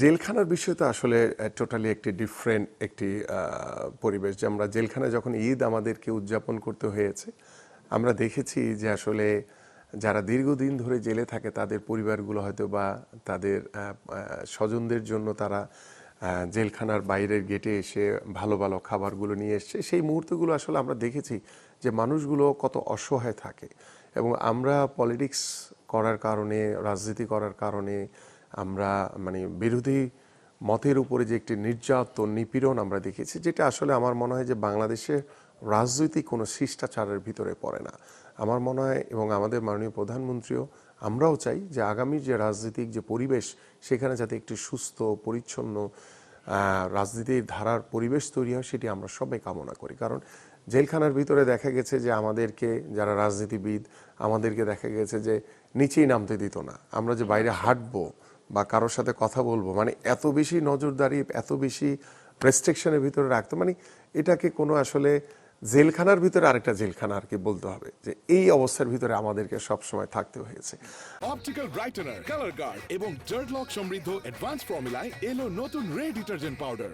জেলখানার বিষয় তো আসলে টোটালি একটি ডিফারেন্ট একটি পরিবেশ, যে আমরা জেলখানায় যখন ঈদ আমাদেরকে উদযাপন করতে হয়েছে, আমরা দেখেছি যে আসলে যারা দীর্ঘদিন ধরে জেলে থাকে তাদের পরিবারগুলো হয়তো বা তাদের স্বজনদের জন্য তারা জেলখানার বাইরের গেটে এসে ভালো ভালো খাবারগুলো নিয়ে এসছে। সেই মুহূর্তগুলো আসলে আমরা দেখেছি যে মানুষগুলো কত অসহায় থাকে, এবং আমরা পলিটিক্স করার কারণে, রাজনীতি করার কারণে আমরা মানে বিরোধী মতের উপরে যে একটি নির্যাতন, নিপীড়ন আমরা দেখেছি, যেটা আসলে আমার মনে হয় যে বাংলাদেশের রাজনৈতিক কোনো শিষ্টাচারের ভিতরে পড়ে না। আমার মনে হয়, এবং আমাদের মাননীয় প্রধানমন্ত্রীও, আমরাও চাই যে আগামী যে রাজনৈতিক যে পরিবেশ, সেখানে যাতে একটি সুস্থ পরিচ্ছন্ন রাজনীতির ধারার পরিবেশ তৈরি হয়, সেটি আমরা সবাই কামনা করি। কারণ জেলখানার ভিতরে দেখা গেছে যে আমাদেরকে, যারা রাজনীতিবিদ, আমাদেরকে দেখা গেছে যে নিচেই নামতে দিত না। আমরা যে বাইরে হাঁটবো বা কারোর সাথে কথা বলবো, মানে এত বেশি নজরদারি, এত বেশি রেস্ট্রিকশনের ভিতরে রাখতো, মানে এটাকে কোনো আসলে জেলখানার ভিতরে আরেকটা জেলখানা আর কি বলতে হবে, যে এই অবস্থার ভিতরে আমাদেরকে সবসময় থাকতে হয়েছে। অপটিক্যাল ব্রাইটেনার, কালার গার্ড এবং ডার্ট লক সমৃদ্ধ অ্যাডভান্স ফর্মুলায় এলো নতুন রে ডিটারজেন্ট পাউডার।